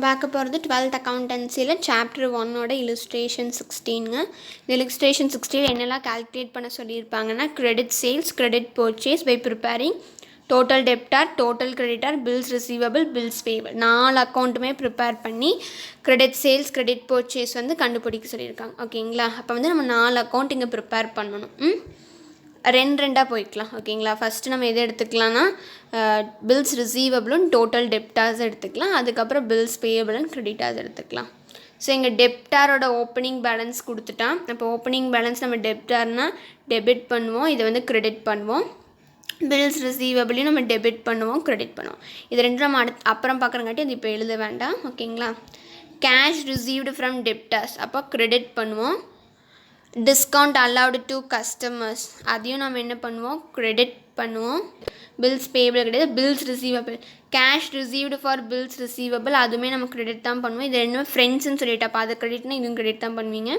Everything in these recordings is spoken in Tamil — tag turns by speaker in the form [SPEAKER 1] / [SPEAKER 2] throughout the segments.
[SPEAKER 1] பார்க்க போகிறது 12th அக்கௌண்டன்சியில் சாப்டர் 1ஓட இல்லுஸ்ட்ரேஷன் 16ங்க. இந்த இல்லுஸ்ட்ரேஷன் 16 என்னெல்லாம் கால்குலேட் பண்ண சொல்லியிருப்பாங்கன்னா credit sales, credit purchase by preparing total debtor, total creditor, bills receivable, bills payable 4 அக்கௌண்ட்டுமே ப்ரிப்பேர் பண்ணி கிரெடிட் சேல்ஸ், கிரெடிட் பர்ச்சேஸ் வந்து கண்டுபிடிக்க சொல்லியிருக்காங்க. ஓகேங்களா? அப்போ வந்து நம்ம 4 அக்கௌண்ட் இங்கே ப்ரிப்பேர் பண்ணணும். ரெண்டாக போய்க்கலாம். ஓகேங்களா? ஃபஸ்ட்டு நம்ம எது எடுத்துக்கலாம்னா பில்ஸ் ரிசீவபிளும் டோட்டல் டெப்டார்ஸ் எடுத்துக்கலாம். அதுக்கப்புறம் பில்ஸ் பேயபிள் அண்ட் கிரெடிட்டார்ஸ் எடுத்துக்கலாம். ஸோ எங்கள் டெப்டாரோட ஓப்பனிங் பேலன்ஸ் கொடுத்துட்டான். அப்போ ஓப்பனிங் பேலன்ஸ் நம்ம டெப்டார்னால் டெபிட் பண்ணுவோம், இதை வந்து கிரெடிட் பண்ணுவோம். பில்ஸ் ரிசீவபிளையும் நம்ம டெபிட் பண்ணுவோம், கிரெடிட் பண்ணுவோம். இது ரெண்டும் நம்ம அப்புறம் பார்க்குறங்காட்டி அது இப்போ எழுத வேண்டாம். ஓகேங்களா? கேஷ் ரிசீவ்டு ஃப்ரம் டெப்டார்ஸ் அப்போ கிரெடிட் பண்ணுவோம். டிஸ்கவுண்ட் அலவுடு டு கஸ்டமர்ஸ் அதையும் நம்ம என்ன பண்ணுவோம், கிரெடிட் பண்ணுவோம். பில்ஸ் பேயபிள் கிடையாது, bills receivable. Cash received for bills receivable அதுவுமே நம்ம கிரெடிட் தான் பண்ணுவோம். இது ரெண்டுமே ஃப்ரெண்ட்ஸ்ன்னு சொல்லிட்டு அப்போ அது கிரெடிட்னா இதுவும் கிரெடிட் தான் பண்ணுவீங்க.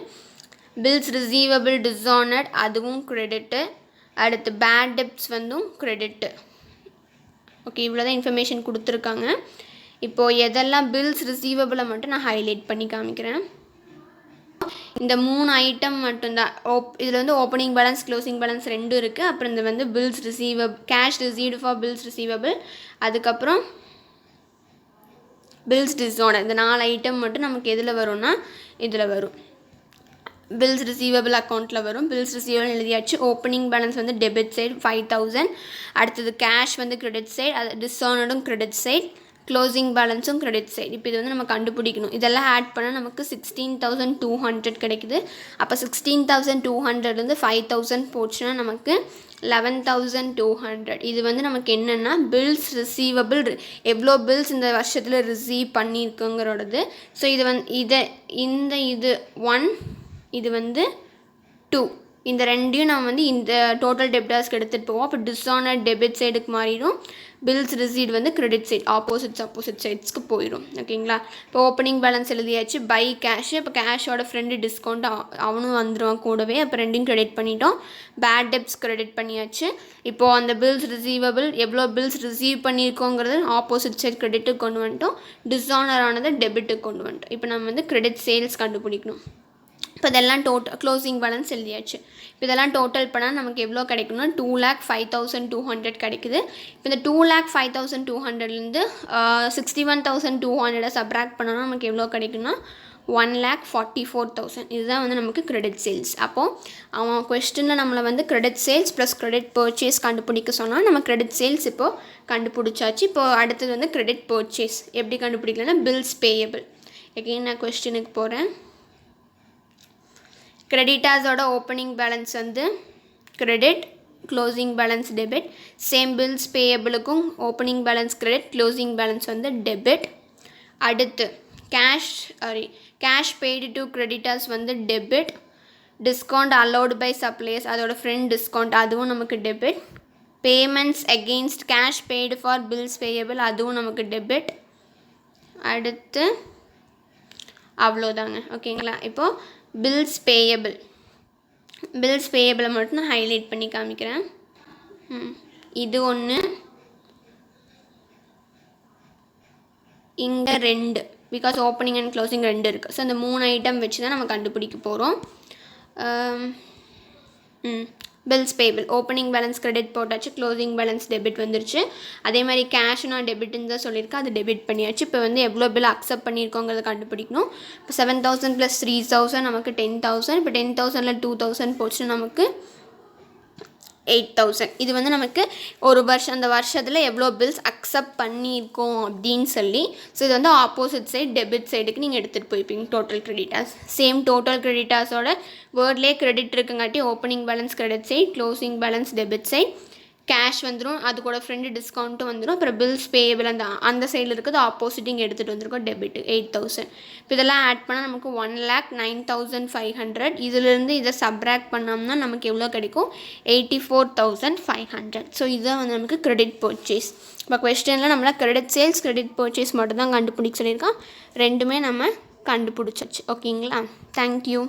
[SPEAKER 1] பில்ஸ் ரிசீவபிள் டிஸானர்ட் அதுவும் கிரெடிட்டு. அடுத்து பேட் டெப்ட்ஸ் வந்தும் கிரெடிட்டு. ஓகே, இவ்வளோ தான் இன்ஃபர்மேஷன் கொடுத்துருக்காங்க. இப்போது எதெல்லாம் பில்ஸ் ரிசீவபிளை மட்டும் நான் ஹைலைட் பண்ணி காமிக்கிறேன். இந்த 3 ஐட்டம் மட்டும்தான். இதில் வந்து ஓப்பனிங் பேலன்ஸ், க்ளோசிங் பேலன்ஸ் ரெண்டும் இருக்குது. அப்புறம் இந்த வந்து bills receivable, cash received for bills receivable, அதுக்கப்புறம் பில்ஸ் டிஸானர். இந்த 4 ஐட்டம் மட்டும் நமக்கு எதில் வரும்னா இதில் வரும், பில்ஸ் ரிசீவபிள் அக்கௌண்ட்டில் வரும். பில்ஸ் ரிசீவபிள் எழுதியாச்சு. ஓப்பனிங் பேலன்ஸ் வந்து டெபிட் சைடு 5000. அடுத்தது கேஷ் வந்து கிரெடிட் சைடு, அது டிஸானர்டும் கிரெடிட் சைடு, க்ளோசிங் பேலன்ஸும் கிரெடிட் சைடு. இப்போ இது வந்து நம்ம கண்டுபிடிக்கணும். இதெல்லாம் ஆட் பண்ணால் நமக்கு 16,200 கிடைக்குது. அப்போ 16,200 5000 போச்சுன்னா நமக்கு 11,200. இது வந்து நமக்கு என்னென்னா பில்ஸ் ரிசீவபிள், எவ்வளோ பில்ஸ் இந்த வருஷத்தில் ரிசீவ் பண்ணியிருக்குங்கிறோடது. ஸோ இது வந்து இது 1, இது வந்து 2. இந்த ரெண்டையும் நம்ம வந்து இந்த டோட்டல் டெப்டார்ஸ்க்கு எடுத்துகிட்டு போவோம். அப்போ டிஸானர் டெபிட் சைடுக்கு மாறிடும், பில்ஸ் ரிசீவ்டு வந்து கிரெடிட் சைடு ஆப்போசிட் சைட்ஸ்க்கு போயிடும். ஓகேங்களா? இப்போ ஓப்பனிங் பேலன்ஸ் எழுதியாச்சு. பை கேஷ், இப்போ கேஷோட ஃப்ரெண்டு டிஸ்கவுண்ட் அவனும் வந்துடுவான் கூடவே. அப்போ ரெண்டையும் கிரெடிட் பண்ணிட்டோம். பேட் டெப்ட்ஸ் கிரெடிட் பண்ணியாச்சு. இப்போது அந்த பில்ஸ் ரிசீவபிள் எவ்வளோ பில்ஸ் ரிசீவ் பண்ணியிருக்கோங்கிறது ஆப்போசிட் சைட் கிரெடிட்டுக்கு கொண்டு வந்துட்டோம். டிஸானர் ஆனதை டெபிட்டுக்கு கொண்டு வந்துட்டோம். இப்போ நம்ம வந்து கிரெடிட் சேல்ஸ் கண்டுபிடிக்கணும். இப்போ இதெல்லாம் க்ளோசிங் பேலன்ஸ் எழுதியாச்சு. இப்போ இதெல்லாம் டோட்டல் பண்ணால் நமக்கு எவ்வளோ கிடைக்கணும்னா 2,05,200 கிடைக்குது. இப்போ இந்த 2,05,200லேருந்து 61,200 சப்ராக்ட் பண்ணோன்னா நமக்கு எவ்வளோ கிடைக்குன்னா 1,44,000. இதுதான் வந்து நமக்கு கிரெடிட் சேல்ஸ். அப்போது அவன் கொஸ்டினில் நம்மளை வந்து credit sales plus credit purchase கண்டுபிடிக்க சொன்னால் நம்ம கிரெடிட் சேல்ஸ் இப்போது கண்டுபிடிச்சாச்சு. இப்போது அடுத்தது வந்து கிரெடிட் பர்ச்சேஸ் எப்படி கண்டுபிடிக்கலன்னா பில்ஸ் பேயபிள். எகைன் நான் கொஸ்டினுக்கு போகிறேன். கிரெடிட்டார்ஸோட ஓப்பனிங் பேலன்ஸ் வந்து credit, closing balance debit. Same bills பேயபிளுக்கும் opening balance credit, closing balance வந்து டெபிட். அடுத்து கேஷ் பெய்டு டு கிரெடிட்டார்ஸ் வந்து debit. Discount allowed by suppliers அதோட ஃப்ரெண்ட் டிஸ்கவுண்ட் அதுவும் நமக்கு debit. Payments against cash paid for bills payable அதுவும் நமக்கு டெபிட். அடுத்து அவ்வளோதாங்க. ஓகேங்களா? இப்போது பில்ஸ் பேயபிளை மட்டும் நான் ஹைலைட் பண்ணி காமிக்கிறேன். இது ஒன்று, இங்கே 2, பிகாஸ் ஓப்பனிங் அண்ட் க்ளோசிங் 2 இருக்குது. ஸோ அந்த 3 ஐட்டம் வச்சு தான் நம்ம கண்டுபிடிக்க போகிறோம். Bills payable opening balance credit போட்டாச்சு, க்ளோசிங் பேலன்ஸ் டெபிட் வந்துருச்சு. அதே மாதிரி கேஷ் நான் டெபிட்னு தான் சொல்லியிருக்கேன், அது டெபிட் பண்ணியாச்சு. இப்போ வந்து எவ்வளோ பில் அக்செப்ட் பண்ணியிருக்கோங்கிறத கண்டுபிடிக்கணும். இப்போ 7,000 + 3,000 நமக்கு 10,000. இப்போ 10,000ல் 2,000 போச்சுன்னா நமக்கு 8,000. இது வந்து நமக்கு ஒரு வருஷம், அந்த வருஷத்தில் எவ்வளோ பில்ஸ் அக்செப்ட் பண்ணியிருக்கோம் அப்படின்னு சொல்லி. ஸோ இது வந்து ஆப்போசிட் சைடு டெபிட் சைடுக்கு நீங்கள் எடுத்துகிட்டு போய்ப்பீங்க டோட்டல் கிரெடிட்டார்ஸ். சேம் டோட்டல் கிரெடிட்டார்ஸோட வேர்ட்லேயே கிரெடிட் இருக்குங்காட்டி opening balance credit side, closing balance debit side, cash வந்துடும், அது கூட ஃப்ரெண்டு டிஸ்கவுண்ட்டும் வந்துடும். அப்புறம் பில்ஸ் பேயபிள் அந்த சைடில் இருக்கிறது ஆப்போசிட் இங்கே எடுத்துகிட்டு வந்திருக்கோம் டெபிட் 8,000. இப்போ இதெல்லாம் ஆட் பண்ணால் நமக்கு 1,09,500. இதிலேருந்து இதை சப்ராக்ட் பண்ணோம்னா நமக்கு எவ்வளோ கிடைக்கும் 84,500. ஸோ இதுதான் வந்து நமக்கு கிரெடிட் பர்ச்சேஸ். இப்போ கொஸ்டினில் நம்மளால் கிரெடிட் சேல்ஸ், கிரெடிட் பர்ச்சேஸ் மட்டும் தான் கண்டுபிடிக்க சொல்லியிருக்கோம். ரெண்டுமே நம்ம கண்டுபிடிச்சாச்சு. ஓகேங்களா? தேங்க்யூ.